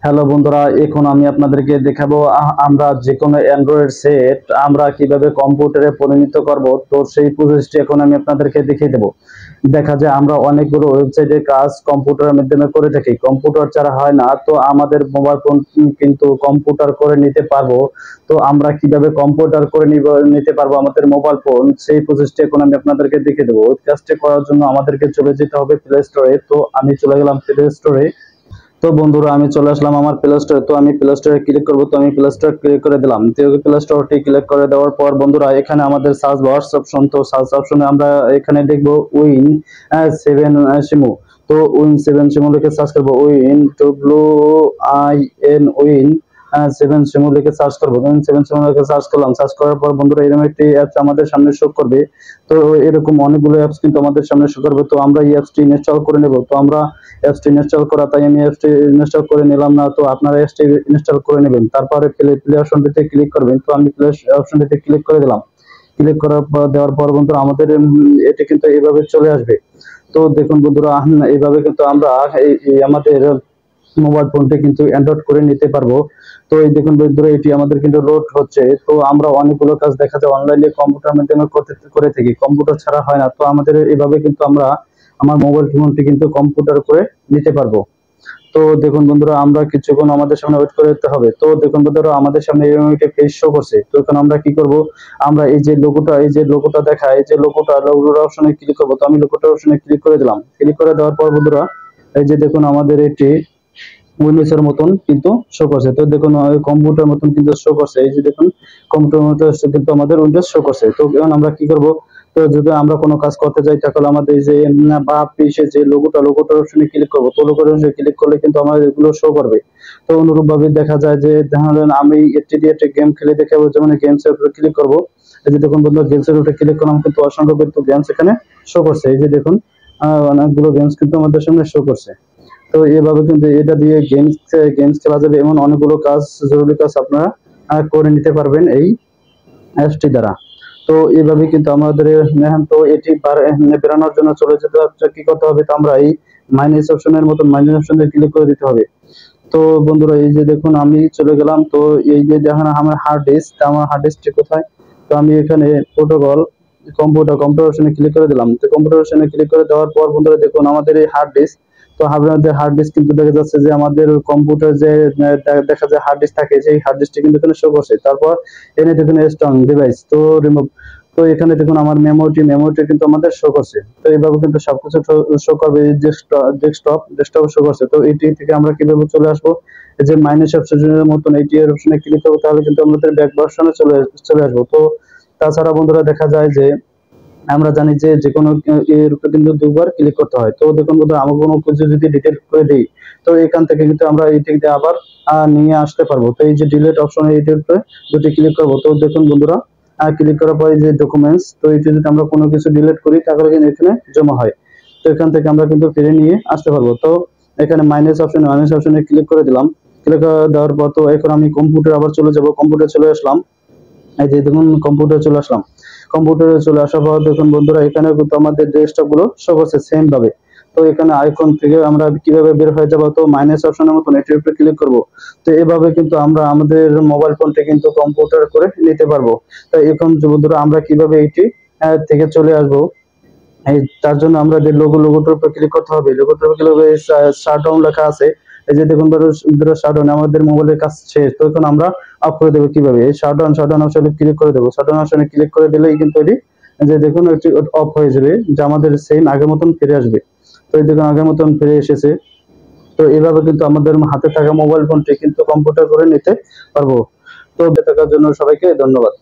Hello বন্ধুরা, এখন আমি আপনাদেরকে দেখাবো আমরা যে কোনো অ্যান্ড্রয়েড সেট আমরা কিভাবে কম্পিউটারে পরিণত করব। তো সেই প্রসেসটি এখন আমি আপনাদেরকে দেখিয়ে দেবো। দেখা যায় আমরা অনেকগুলো ওয়েবসাইটের কাজ কম্পিউটারের মাধ্যমে করে থাকি, কম্পিউটার ছাড়া হয় না। তো আমাদের মোবাইল ফোন কিন্তু কম্পিউটার করে নিতে পারবো। তো আমরা কিভাবে কম্পিউটার করে নিতে পারবো আমাদের মোবাইল ফোন, সেই প্রসেসটি এখন আমি আপনাদেরকে দেখিয়ে দেবো। ওই কাজটি করার জন্য আমাদেরকে চলে যেতে হবে প্লে স্টোরে। তো আমি চলে গেলাম প্লে স্টোরে। তো বন্ধুরা, আমি চলে আসলাম আমার প্লে স্টোরে। তো আমি প্লে স্টোরে ক্লিক করব। তো আমি প্লে স্টোরে ক্লিক করে দিলাম। তো প্লে স্টোরটি ক্লিক করে দেওয়ার পর বন্ধুরা, এখানে আমাদের সার্চ বক্স অপশন, তো সার্চ অপশনে আমরা এখানে লিখবো উইন 7 সিমু। তো উইন 7 সিমু লিখে সার্চ করবো। উইন উইন 7 সিমু লিখে সার্চ করবো। উইন 7 সিমু লিখে সার্চ করলাম। সার্চ করার পর বন্ধুরা, এরকম একটি অ্যাপস আমাদের সামনে শো করবে। তো এরকম অনেকগুলো অ্যাপস কিন্তু আমাদের সামনে শো করবে। তো আমরা এই অ্যাপসটি ইনস্টল করে নেব। তো আমরা অ্যাপসটি ইনস্টল করা, তাই আমি অ্যাপসটি ইনস্টল করে নিলাম না। তো আপনারা অ্যাপসটি ইনস্টল করে নেবেন, তারপরে প্লে অপশনটিতে ক্লিক করবেন। তো আমি প্লে অপশনটিতে ক্লিক করে দিলাম। ক্লিক করার পর দেওয়ার পর বন্ধুরা, আমাদের এটি কিন্তু এইভাবে চলে আসবে। তো দেখুন বন্ধুরা, এইভাবে কিন্তু আমরা আমাদের মোবাইল ফোনটি কিন্তু অ্যান্ড্রয়েড করে নিতে পারবো। তো এই দেখুন বন্ধুরা, এটি আমাদের কিন্তু লোড হচ্ছে। তো আমরা অনেকগুলো কাজ দেখা যায় অনলাইনে কম্পিউটার মাধ্যমে করে থাকি, কম্পিউটার ছাড়া হয় না। তো আমাদের এইভাবে কিন্তু আমরা আমার মোবাইল ফোনটি কিন্তু কম্পিউটার করে নিতে পারবো। তো দেখুন বন্ধুরা, আমরা কিছুক্ষণ আমাদের সামনে ওয়েট করে দিতে হবে। তো দেখুন বন্ধুরা, আমাদের সামনে এরকম একটা পেজ শো করছে। তো এখন আমরা কি করব, আমরা এই যে লোগোটা দেখায়, এই যে লোগোর অপশনে ক্লিক করব। তো আমি লোগোটার অপশনে ক্লিক করে দিলাম। ক্লিক করে দেওয়ার পর বন্ধুরা, এই যে দেখুন আমাদের এটি উইন্ডোজ এর মতন কিন্তু শো করছে। তো দেখুন কম্পিউটার মতন কিন্তু শো করছে। এই যে দেখুন কম্পিউটার মতন কিন্তু আমাদের উইন্ডোজ শো করছে। তো এখন আমরা কি করব, তো যদি আমরা কোনো কাজ করতে যাই তাহলে আমাদের এই যে বা পিসে যে লোগোটার অপশনে ক্লিক করব। তো লোগোটার অপশনে ক্লিক করলে কিন্তু আমাদের এগুলো শো করবে। তো অনুরূপ ভাবে দেখা যায় যে ধরেন আমি এটি দিয়ে একটা গেম খেলে দেখাবো, যেমন গেমস এর উপরে ক্লিক করব। এই যে দেখুন বন্ধু, গেমস এর উপরে ক্লিক করলাম, কিন্তু অসংখ্য কিন্তু গেমস এখানে শো করছে। এই যে দেখুন অনেকগুলো গেমস কিন্তু আমাদের সামনে শো করছে। তো এভাবে কিন্তু এটা দিয়ে গেমস খেলা যাবে, এমন অনেকগুলো কাজ, জরুরি কাজ আপনারা করে নিতে পারবেন এই অ্যাপসটি দ্বারা। তো এইভাবে কিন্তু আমাদের তো এটি বেরানোর জন্য চলে যেতে হচ্ছে, কি করতে হবে, তো আমরা এই মাইনাস অপশনের মতন মাইনাস অপশনে ক্লিক করে দিতে হবে। তো বন্ধুরা, এই যে দেখুন আমি চলে গেলাম। তো এই যে দেখেন আমার হার্ড ডিস্ক, আমার হার্ড ডিস্কটি কোথায়, তো আমি এখানে প্রোটোকল কম্পিউটার অপশনে ক্লিক করে দিলাম। তো কম্পিউটার অপশনে ক্লিক করে দেওয়ার পর বন্ধুরা, দেখুন আমাদের এই হার্ড ডিস্ক। তো আমাদের হার্ড ডিস্ক কিন্তু দেখা যাচ্ছে যে আমাদের কম্পিউটার যে দেখা যায় হার্ড ডিস্ক থাকে, সেই হার্ড ডিস্কটি কিন্তু এখানে শো করছে। তারপর এনে দেখুন স্ট্রং ডিভাইস, তো রিমুভ। তো এখানে দেখুন আমার মেমোরিটি কিন্তু আমাদের শো করছে। তো এইভাবে কিন্তু সবকিছু শো করবে। ডেস্কটপ শো করছে। তো এটি থেকে আমরা কিভাবে চলে আসবো, এই যে মাইনাস অপশনের মতন এইটি এর অপশনে ক্লিক করবো, তাহলে কিন্তু আমাদের ব্যাক ভার্সনে চলে আসবো। তো তাছাড়া বন্ধুরা, দেখা যায় যে আমরা জানি যে যেকোনো এর উপরে কিন্তু দুবার ক্লিক করতে হয়। তো দেখুন বন্ধুরা, আমার কোনো কিছু যদি ডিলিট করে দিই, তো এখান থেকে কিন্তু আমরা এটিকে আবার নিয়ে আসতে পারবো। তো এই যে ডিলিট অপশন, এইটির উপরে দুটি ক্লিক করবো। তো দেখুন বন্ধুরা, ক্লিক করার পরে যে ডকুমেন্টস, তো এটি যদি আমরা কোনো কিছু ডিলিট করি তাহলে কিন্তু এখানে জমা হয়। তো এখান থেকে আমরা কিন্তু ফিরে নিয়ে আসতে পারবো। তো এখানে মাইনাস অপশনে ক্লিক করে দিলাম। ক্লিক করে দেওয়ার পর তো এখন আমি কম্পিউটার আবার চলে যাব। কম্পিউটার চলে আসলাম। এই যে দেখুন কম্পিউটার চলে আসলাম। কম্পিউটারে চলে আসার পর দেখুন বন্ধুরা, এখানে কিন্তু আমাদের ডেস্কটপ গুলো শো করছে সেম ভাবে। তো এখানে আইকন থেকে আমরা কিভাবে বের হয়ে যাব, তো মাইনাস অপশনের মতন এটির উপরে ক্লিক করব। তো এভাবে কিন্তু আমরা আমাদের মোবাইল ফোনটি কিন্তু কম্পিউটার করে নিতে পারবো। তো এখন যে বন্ধুরা, আমরা কিভাবে এটি থেকে চলে আসবো, এই তার জন্য আমরা যে লোগোটার উপর ক্লিক করতে হবে। লোগোটার উপর ক্লিক করে শাট ডাউন লেখা আছে। এই যে দেখুন শাট ডাউন, আমাদের মোবাইলের কাজ শেষ। তো এখন আমরা অফ করে দেবো কিভাবে, এই শাট ডাউন অপশনে ক্লিক করে দেবো। শাট ডাউন অপশনে ক্লিক করে দিলেই কিন্তু এটি যে দেখুন একটি অফ হয়ে যাবে, যে আমাদের সেম আগের মতন ফিরে আসবে। তো এই দেখুন আগের মতন ফিরে এসেছে। তো এভাবে কিন্তু আমাদের হাতে থাকা মোবাইল ফোনটি কিন্তু কম্পিউটার করে নিতে পারবো। তো থাকার জন্য সবাইকে ধন্যবাদ।